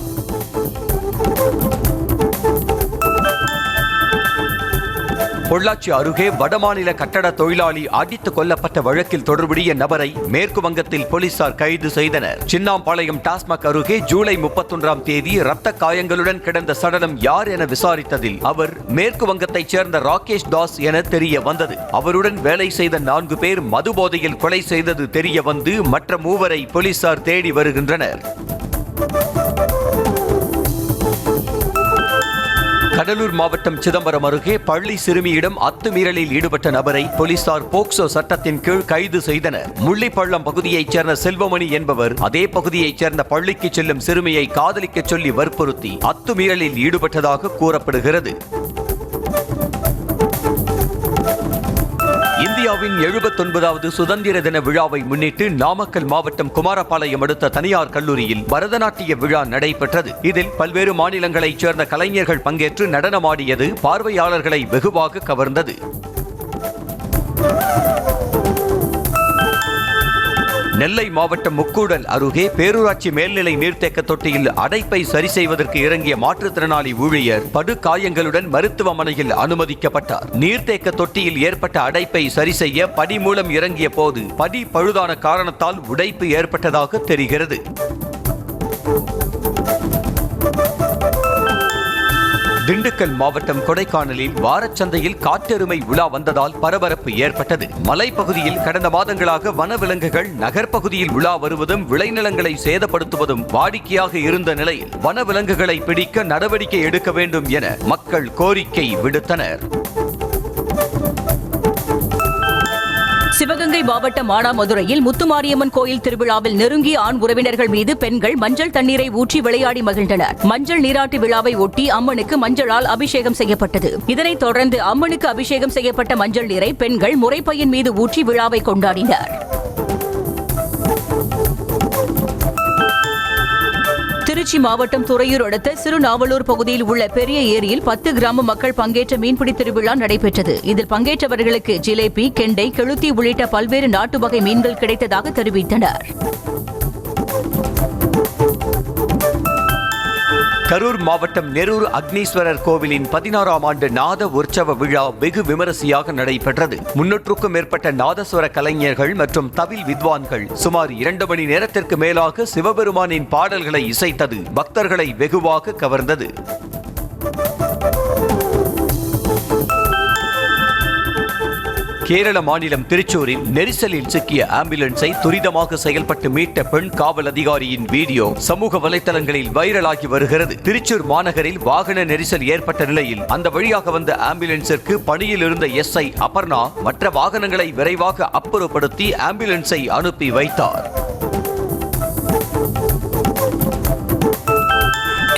பொள்ளாச்சி அருகே வடமாநில கட்டட தொழிலாளி அடித்துக் கொல்லப்பட்ட வழக்கில் தொடர்புடைய நபரை மேற்கு வங்கத்தில் போலீசார் கைது செய்தனர். சின்னாம்பாளையம் டாஸ்மாக் அருகே ஜூலை 31ஆம் தேதி இரத்த காயங்களுடன் கிடந்த சடலம் யார் என விசாரித்ததில் அவர் மேற்கு வங்கத்தைச் சேர்ந்த ராகேஷ் தாஸ் என தெரிய வந்தது. அவருடன் வேலை செய்த 4 பேர் மது போதையில் கொலை செய்தது தெரிய வந்து மற்ற 3 போலீசார் தேடி வருகின்றனர். கடலூர் மாவட்டம் சிதம்பரம் அருகே பள்ளி சிறுமியிடம் அத்துமீறலில் ஈடுபட்ட நபரை போலீசார் போக்சோ சட்டத்தின் கீழ் கைது செய்தனர். முள்ளிப்பள்ளம் பகுதியைச் சேர்ந்த செல்வமணி என்பவர் அதே பகுதியைச் சேர்ந்த பள்ளிக்கு செல்லும் சிறுமியை காதலிக்க சொல்லி வற்புறுத்தி அத்துமீறலில் ஈடுபட்டதாக கூறப்படுகிறது. இந்தியாவின் 79வது சுதந்திர தின விழாவை முன்னிட்டு நாமக்கல் மாவட்டம் குமாரபாளையம் அடுத்த தனியார் கல்லூரியில் பரதநாட்டிய விழா நடைபெற்றது. இதில் பல்வேறு மாநிலங்களைச் சேர்ந்த கலைஞர்கள் பங்கேற்று நடனமாடியது பார்வையாளர்களை வெகுவாக கவர்ந்தது. நெல்லை மாவட்டம் முக்கூடல் அருகே பேரூராட்சி மேல்நிலை நீர்த்தேக்க தொட்டியில் அடைப்பை சரி செய்வதற்கு இறங்கிய மாற்றுத்திறனாளி ஊழியர் படுகாயங்களுடன் மருத்துவமனையில் அனுமதிக்கப்பட்டார். நீர்த்தேக்க தொட்டியில் ஏற்பட்ட அடைப்பை சரி செய்ய படி மூலம் இறங்கிய போது படி பழுதான காரணத்தால் உடைப்பு ஏற்பட்டதாக தெரிகிறது. திண்டுக்கல் மாவட்டம் கொடைக்கானலில் வாரச்சந்தையில் காட்டெருமை உலா வந்ததால் பரபரப்பு ஏற்பட்டது. மலைப்பகுதியில் கடந்த மாதங்களாக வனவிலங்குகள் நகர்ப்பகுதியில் உலா வருவதும் விளைநிலங்களை சேதப்படுத்துவதும் வாடிக்கையாக இருந்த நிலையில் வனவிலங்குகளை பிடிக்க நடவடிக்கை எடுக்க வேண்டும் என மக்கள் கோரிக்கை விடுத்தனர். சிவகங்கை மாவட்டம் மானாமதுரையில் முத்துமாரியம்மன் கோயில் திருவிழாவில் நெருங்கிய ஆண் உறவினர்கள் மீது பெண்கள் மஞ்சள் தண்ணீரை ஊற்றி விளையாடி மகிழ்ந்தனர். மஞ்சள் நீராட்டு விழாவை ஒட்டி அம்மனுக்கு மஞ்சளால் அபிஷேகம் செய்யப்பட்டது. இதனைத் தொடர்ந்து அம்மனுக்கு அபிஷேகம் செய்யப்பட்ட மஞ்சள் நீரை பெண்கள் முறைப்பையின் மீது ஊற்றி விழாவை கொண்டாடினர். திருச்சி மாவட்டம் துறையூர் அடுத்த சிறுநாவலூர் பகுதியில் உள்ள பெரிய ஏரியில் 10 கிராம மக்கள் பங்கேற்ற மீன்பிடி திருவிழா நடைபெற்றது. இதில் பங்கேற்றவர்களுக்கு ஜிலேபி, கெண்டை, கெளுத்தி உள்ளிட்ட பல்வேறு நாட்டு வகை மீன்கள் கிடைத்ததாக தெரிவித்தனர். கரூர் மாவட்டம் நெரூர் அக்னீஸ்வரர் கோவிலின் 16ஆம் ஆண்டு நாத உற்சவ விழா வெகு விமரிசையாக நடைபெற்றது. 300க்கும் மேற்பட்ட நாதஸ்வர கலைஞர்கள் மற்றும் தவில் வித்வான்கள் சுமார் 2 மணி நேரத்திற்கு மேலாக சிவபெருமானின் பாடல்களை இசைத்தது பக்தர்களை வெகுவாக கவர்ந்தது. கேரள மாநிலம் திருச்சூரில் நெரிசலில் சிக்கிய ஆம்புலன்ஸை துரிதமாக செயல்பட்டு மீட்ட பெண் காவல் அதிகாரியின் வீடியோ சமூக வலைதளங்களில் வைரலாகி வருகிறது. திருச்சூர் மாநகரில் வாகன நெரிசல் ஏற்பட்ட நிலையில் அந்த வழியாக வந்த ஆம்புலன்ஸிற்கு பணியில் இருந்த எஸ்ஐ அபர்ணா மற்ற வாகனங்களை விரைவாக அப்புறப்படுத்தி ஆம்புலன்ஸை அனுப்பி வைத்தார்.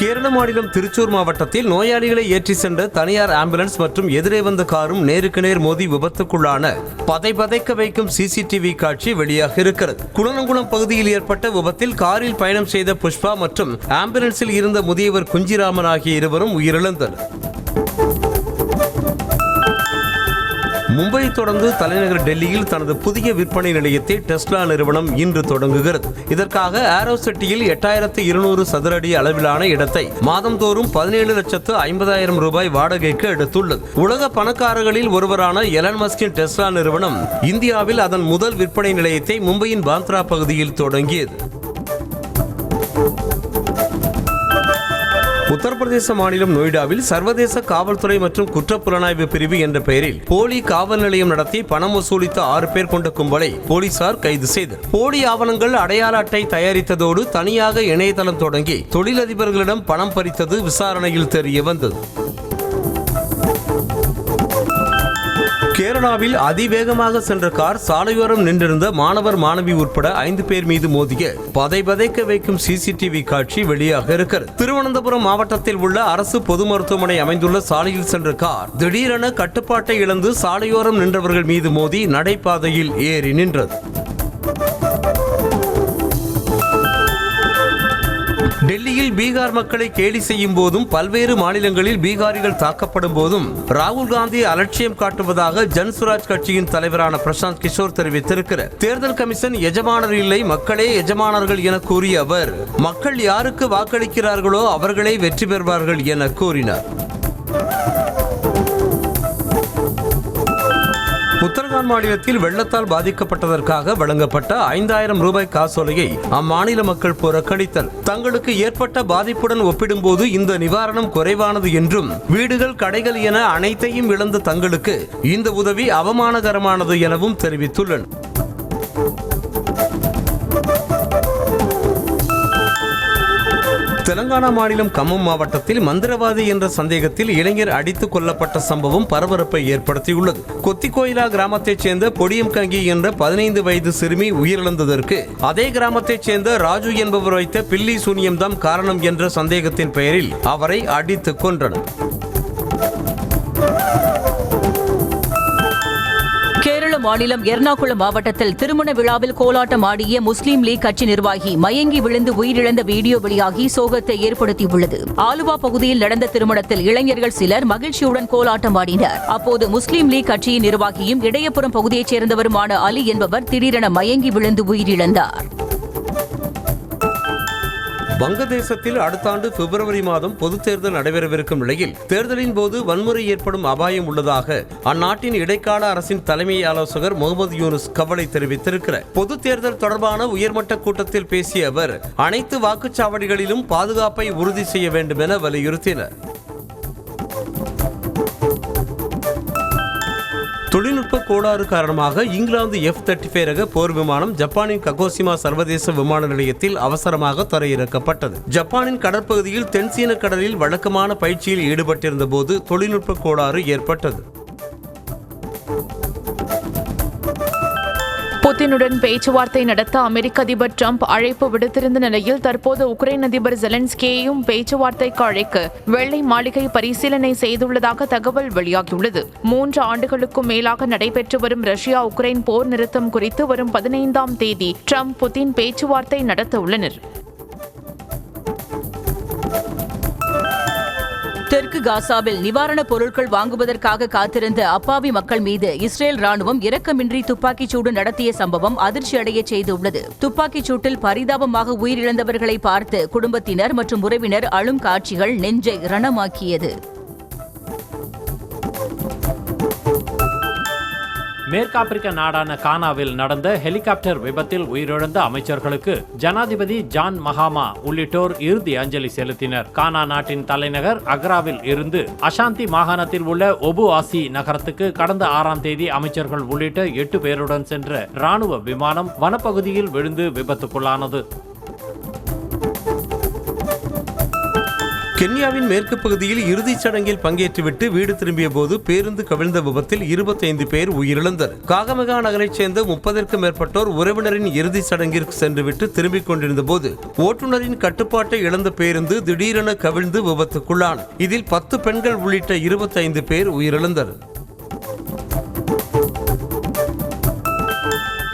கேரள மாநிலம் திருச்சூர் மாவட்டத்தில் நோயாளிகளை ஏற்றி சென்ற தனியார் ஆம்புலன்ஸ் மற்றும் எதிரே வந்த காரும் நேருக்கு நேர் மோதி விபத்துக்குள்ளான பதைக்க வைக்கும் சிசிடிவி காட்சி வெளியாக இருக்கிறது. குணனங்குளம் பகுதியில் ஏற்பட்ட விபத்தில் காரில் பயணம் செய்த புஷ்பா மற்றும் ஆம்புலன்ஸில் இருந்த முதியவர் குஞ்சிராமன் ஆகிய இருவரும் உயிரிழந்தனர். மும்பை தொடர்ந்து தலைநகர் டெல்லியில் தனது புதிய விற்பனை நிலையத்தை டெஸ்லா நிறுவனம் இன்று தொடங்குகிறது. இதற்காக ஆரோசிட்டியில் 8200 சதுர அடி அளவிலான இடத்தை மாதந்தோறும் 17,50,000 ரூபாய் வாடகைக்கு எடுத்துள்ளது. உலக பணக்காரர்களில் ஒருவரான எலன் மஸ்கின் டெஸ்லா நிறுவனம் இந்தியாவில் அதன் முதல் விற்பனை நிலையத்தை மும்பையின் பாந்த்ரா பகுதியில் தொடங்கியது. உத்தரப்பிரதேச மாநிலம் நொய்டாவில் சர்வதேச காவல்துறை மற்றும் குற்றப்புலனாய்வு பிரிவு என்ற பெயரில் போலி காவல் நிலையம் நடத்தி பணம் வசூலித்த 6 பேர் கொண்ட கும்பலை போலீசார் கைது செய்தனர். போலி ஆவணங்கள், அடையாள அட்டை தயாரித்ததோடு தனியாக இணையதளம் தொடங்கி தொழிலதிபர்களிடம் பணம் பறித்தது விசாரணையில் தெரிய வந்தது. கேரளாவில் அதிவேகமாக சென்ற கார் சாலையோரம் நின்றிருந்த மாணவர் மாணவி உட்பட 5 பேர் மீது மோதிய பதைக்க வைக்கும் சிசிடிவி காட்சி வெளியாக இருக்கிறது. திருவனந்தபுரம் மாவட்டத்தில் உள்ள அரசு பொது மருத்துவமனை அமைந்துள்ள சாலையில் சென்ற கார் திடீரென கட்டுப்பாட்டை இழந்து சாலையோரம் நின்றவர்கள் மீது மோதி நடைபாதையில் ஏறி நின்றது. டெல்லியில் பீகார் மக்களை கேலி செய்யும் போதும் பல்வேறு மாநிலங்களில் பீகாரிகள் தாக்கப்படும் போதும் ராகுல் காந்தி அலட்சியம் காட்டுவதாக ஜன்சுராஜ் கட்சியின் தலைவரான பிரசாந்த் கிஷோர் தெரிவித்திருக்கிறார். தேர்தல் கமிஷன் எஜமானர் இல்லை, மக்களே எஜமானர்கள் என கூறிய அவர் மக்கள் யாருக்கு வாக்களிக்கிறார்களோ அவர்களே வெற்றி பெறுவார்கள் என கூறினார். உத்தரகாண்ட் மாநிலத்தில் வெள்ளத்தால் பாதிக்கப்பட்டதற்காக வழங்கப்பட்ட 5000 ரூபாய் காசோலையை அம்மாநில மக்கள் புறக்கணித்தனர். தங்களுக்கு ஏற்பட்ட பாதிப்புடன் ஒப்பிடும்போது இந்த நிவாரணம் குறைவானது என்றும் வீடுகள், கடைகள் என அனைத்தையும் இழந்த தங்களுக்கு இந்த உதவி அவமானகரமானது எனவும் தெரிவித்துள்ளனர். தெலங்கானா மாநிலம் கம்மம் மாவட்டத்தில் மந்திரவாதி என்ற சந்தேகத்தில் இளைஞர் அடித்துக் கொல்லப்பட்ட சம்பவம் பரபரப்பை ஏற்படுத்தியுள்ளது. கொத்திக்கோயிலா கிராமத்தைச் சேர்ந்த பொடியம் கங்கி என்ற 15 வயது சிறுமி உயிரிழந்ததற்கு அதே கிராமத்தைச் சேர்ந்த ராஜு என்பவர் வைத்த பில்லி சூனியம்தான் காரணம் என்ற சந்தேகத்தின் பெயரில் அவரை அடித்துக் கொன்றனர். கேரள மாநிலம் எர்ணாகுளம் மாவட்டத்தில் திருமண விழாவில் கோலாட்டம் ஆடிய முஸ்லீம் லீக் கட்சி நிர்வாகி மயங்கி விழுந்து உயிரிழந்த வீடியோ வெளியாகி சோகத்தை ஏற்படுத்தியுள்ளது. ஆலுவா பகுதியில் நடந்த திருமணத்தில் இளைஞர்கள் சிலர் மகிழ்ச்சியுடன் கோலாட்டம் ஆடினர். அப்போது முஸ்லீம் லீக் கட்சியின் நிர்வாகியும் இடையப்புறம் பகுதியைச் சேர்ந்தவருமான அலி என்பவர் திடீரென மயங்கி விழுந்து உயிரிழந்தார். வங்கதேசத்தில் அடுத்த ஆண்டு பிப்ரவரி மாதம் பொதுத் தேர்தல் நடைபெறவிருக்கும் நிலையில் தேர்தலின் போது வன்முறை ஏற்படும் அபாயம் உள்ளதாக அந்நாட்டின் இடைக்கால அரசின் தலைமை ஆலோசகர் முகமது யூனுஸ் கவலை தெரிவித்திருக்கிறார். பொதுத் தேர்தல் தொடர்பான உயர்மட்ட கூட்டத்தில் பேசிய அவர் அனைத்து வாக்குச்சாவடிகளிலும் பாதுகாப்பை உறுதி செய்ய வேண்டும் என வலியுறுத்தினார். தொழில்நுட்ப கோளாறு காரணமாக இங்கிலாந்து F-35 ரக போர் விமானம் ஜப்பானின் ககோசிமா சர்வதேச விமான நிலையத்தில் அவசரமாக தரையிறக்கப்பட்டது. ஜப்பானின் கடற்பகுதியில் தென்சீன கடலில் வழக்கமான பயிற்சியில் ஈடுபட்டிருந்த போது தொழில்நுட்ப கோளாறு ஏற்பட்டது. புதினுடன் பேச்சுவார்த்தை நடத்த அமெரிக்க அதிபர் டிரம்ப் அழைப்பு விடுத்திருந்த நிலையில் தற்போது உக்ரைன் அதிபர் ஜெலன்ஸ்கியையும் பேச்சுவார்த்தைக்கு அழைக்க வெள்ளை மாளிகை பரிசீலனை செய்துள்ளதாக தகவல் வெளியாகியுள்ளது. 3 ஆண்டுகளுக்கும் மேலாக நடைபெற்று வரும் ரஷ்யா உக்ரைன் போர் நிறுத்தம் குறித்து வரும் 15ஆம் தேதி டிரம்ப் புதின் பேச்சுவார்த்தை நடத்த உள்ளனர். தெற்கு காசாவில் நிவாரணப் பொருட்கள் வாங்குவதற்காக காத்திருந்த அப்பாவி மக்கள் மீது இஸ்ரேல் ராணுவம் இரக்கமின்றி துப்பாக்கிச் சூடு நடத்திய சம்பவம் அதிர்ச்சி அடைய செய்துள்ளது. துப்பாக்கிச் சூட்டில் பரிதாபமாக உயிரிழந்தவர்களை பார்த்து குடும்பத்தினர் மற்றும் உறவினர் அழும் காட்சிகள் நெஞ்சை ரணமாக்கியது. மேற்காப்பிரிக்க நாடான கானாவில் நடந்த ஹெலிகாப்டர் விபத்தில் உயிரிழந்த அமைச்சர்களுக்கு ஜனாதிபதி ஜான் மஹாமா உள்ளிட்டோர் இறுதி அஞ்சலி செலுத்தினர். கானா நாட்டின் தலைநகர் அக்ராவில் இருந்து அசாந்தி மாகாணத்தில் உள்ள ஒபு ஆசி நகரத்துக்கு கடந்த 6ஆம் தேதி அமைச்சர்கள் உள்ளிட்ட 8 பேருடன் சென்ற ராணுவ விமானம் வனப்பகுதியில் விழுந்து விபத்துக்குள்ளானது. கென்யாவின் மேற்கு பகுதியில் இறுதிச் சடங்கில் பங்கேற்றுவிட்டு வீடு திரும்பிய போது பேருந்து கவிழ்ந்த விபத்தில் 25 பேர் உயிரிழந்தனர். காகமெகா நகரைச் சேர்ந்த 30க்கும் மேற்பட்டோர் உறவினரின் இறுதிச் சடங்கிற்கு சென்றுவிட்டு திரும்பிக் கொண்டிருந்த போது ஓட்டுநரின் கட்டுப்பாட்டை இழந்த பேருந்து திடீரென கவிழ்ந்து விபத்துக்குள்ளான. இதில் 10 பெண்கள் உள்ளிட்ட 25 பேர் உயிரிழந்தனர்.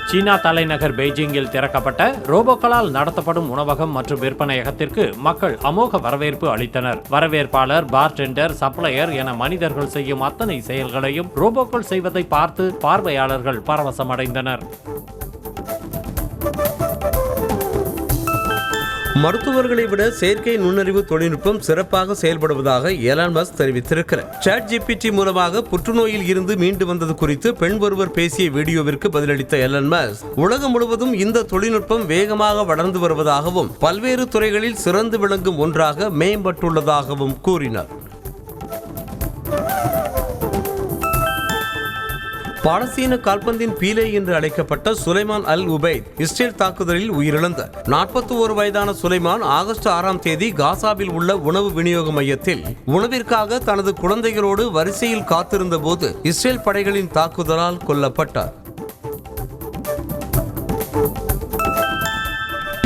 சீனா தலைநகர் பெய்ஜிங்கில் திறக்கப்பட்ட ரோபோக்களால் நடத்தப்படும் உணவகம் மற்றும் விற்பனையகத்திற்கு மக்கள் அமோக வரவேற்பு அளித்தனர். வரவேற்பாளர், பார்டெண்டர், சப்ளையர் என மனிதர்கள் செய்யும் அத்தனை செயல்களையும் ரோபோக்கள் செய்வதை பார்த்து பார்வையாளர்கள் பரவசமடைந்தனர். மருத்துவர்களை விட செயற்கை நுண்ணறிவு தொழில்நுட்பம் சிறப்பாக செயல்படுவதாக எலான் மஸ்க் தெரிவித்திருக்கிறார். ChatGPT மூலமாக புற்றுநோயில் இருந்து மீண்டு வந்தது குறித்து பெண் ஒருவர் பேசிய வீடியோவிற்கு பதிலளித்த எலான் மஸ்க், உலகம் முழுவதும் இந்த தொழில்நுட்பம் வேகமாக வளர்ந்து வருவதாகவும் பல்வேறு துறைகளில் சிறந்து விளங்கும் ஒன்றாக மேம்பட்டுள்ளதாகவும் கூறினார். பாலஸ்தீன கால்பந்தின் பீலே என்று அழைக்கப்பட்ட சுலைமான் அல் உபைத் இஸ்ரேல் தாக்குதலில் உயிரிழந்தார். 41 வயதான சுலைமான் ஆகஸ்ட் 6ஆம் தேதி காசாவில் உள்ள உணவு விநியோக மையத்தில் உணவிற்காக தனது குழந்தைகளோடு வரிசையில் காத்திருந்த போது இஸ்ரேல் படைகளின் தாக்குதலால் கொல்லப்பட்டார்.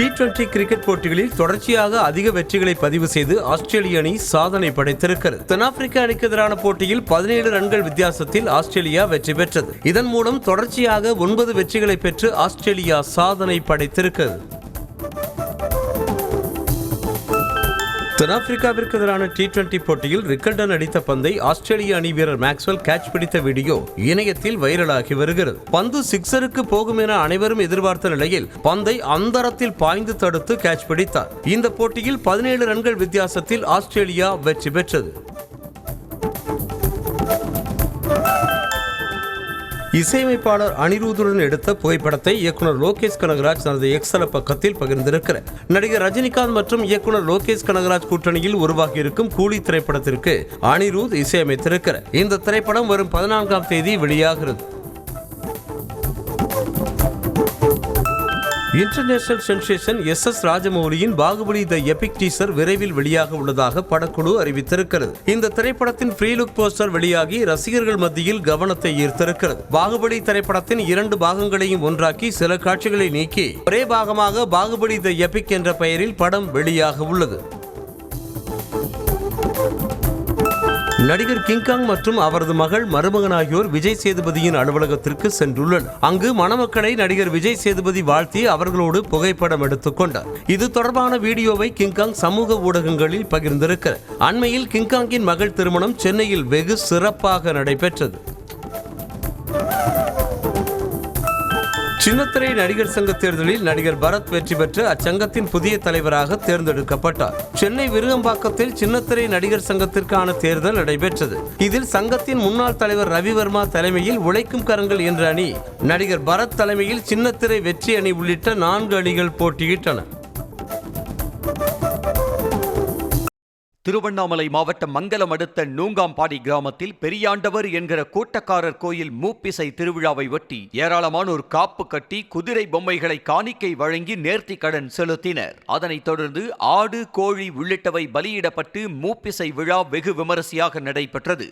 T20 கிரிக்கெட் போட்டிகளில் தொடர்ச்சியாக அதிக வெற்றிகளை பதிவு செய்து ஆஸ்திரேலிய அணி சாதனை படைத்திருக்கிறது. தென்னாப்பிரிக்க அணிக்கு எதிரான போட்டியில் 17 ரன்கள் வித்தியாசத்தில் ஆஸ்திரேலியா வெற்றி பெற்றது. இதன் மூலம் தொடர்ச்சியாக 9 வெற்றிகளை பெற்று ஆஸ்திரேலியா சாதனை படைத்திருக்கிறது. தென்னாப்பிரிக்காவிற்கு எதிரான T20 போட்டியில் ரிக்கல்டன் அடித்த பந்தை ஆஸ்திரேலிய அணி வீரர் மேக்ஸ்வெல் கேட்ச் பிடித்த வீடியோ இணையத்தில் வைரலாகி வருகிறது. பந்து சிக்ஸருக்கு போகும் என அனைவரும் எதிர்பார்த்த நிலையில் பந்தை அந்தரத்தில் பாய்ந்து தடுத்து கேட்ச் பிடித்தார். இந்த போட்டியில் 17 ரன்கள் வித்தியாசத்தில் ஆஸ்திரேலியா வெற்றி பெற்றது. இசையமைப்பாளர் அனிருத்துடன் எடுத்த புகைப்படத்தை இயக்குனர் லோகேஷ் கனகராஜ் தனது எக்ஸல பக்கத்தில் பகிர்ந்திருக்கிறார். நடிகர் ரஜினிகாந்த் மற்றும் இயக்குனர் லோகேஷ் கனகராஜ் கூட்டணியில் உருவாகியிருக்கும் கூலி திரைப்படத்திற்கு அனிருத் இசையமைத்திருக்கிறார். இந்த திரைப்படம் வரும் 14ஆம் தேதி வெளியாகிறது. இன்டர்நேஷனல் சென்சேஷன் SS ராஜமௌலியின் பாகுபலி தி எபிக் டீசர் விரைவில் வெளியாக உள்ளதாக படக்குழு அறிவித்திருக்கிறது. இந்த திரைப்படத்தின் ப்ரீ லுக் போஸ்டர் வெளியாகி ரசிகர்கள் மத்தியில் கவனத்தை ஈர்த்திருக்கிறது. பாகுபலி திரைப்படத்தின் 2 பாகங்களையும் ஒன்றாக்கி சில காட்சிகளை நீக்கி ஒரே பாகமாக பாகுபலி தி எபிக் என்ற பெயரில் படம் வெளியாக உள்ளது. நடிகர் கிங்காங் மற்றும் அவரது மகள் மருமகன் ஆகியோர் விஜய் சேதுபதியின் அலுவலகத்திற்கு சென்றுள்ளனர். அங்கு மணமக்களை நடிகர் விஜய் சேதுபதி வாழ்த்தி அவர்களோடு புகைப்படம் எடுத்துக் கொண்டார். இது தொடர்பான வீடியோவை கிங்காங் சமூக ஊடகங்களில் பகிர்ந்திருக்கிறார். அண்மையில் கிங்காங்கின் மகள் திருமணம் சென்னையில் வெகு சிறப்பாக நடைபெற்றது. சின்னத்திரை நடிகர் சங்க தேர்தலில் நடிகர் பரத் வெற்றி பெற்று அச்சங்கத்தின் புதிய தலைவராக தேர்ந்தெடுக்கப்பட்டார். சென்னை விருகம்பாக்கத்தில் சின்னத்திரை நடிகர் சங்கத்திற்கான தேர்தல் நடைபெற்றது. இதில் சங்கத்தின் முன்னாள் தலைவர் ரவிவர்மா தலைமையில் உழைக்கும் கரங்கள் என்ற அணி, நடிகர் பரத் தலைமையில் சின்னத்திரை வெற்றி அணி உள்ளிட்ட 4 அணிகள் போட்டியிட்டன. திருவண்ணாமலை மாவட்டம் மங்கலம் அடுத்த நூங்காம்பாடி கிராமத்தில் பெரியாண்டவர் என்கிற கூட்டக்காரர் கோயில் மூப்பிசை திருவிழாவை ஒட்டி ஏராளமானோர் காப்பு கட்டி குதிரை பொம்மைகளை காணிக்கை வழங்கி நேர்த்தி கடன் செலுத்தினர். அதனைத் தொடர்ந்து ஆடு, கோழி உள்ளிட்டவை பலியிடப்பட்டு மூப்பிசை விழா வெகு விமரிசையாக நடைபெற்றது.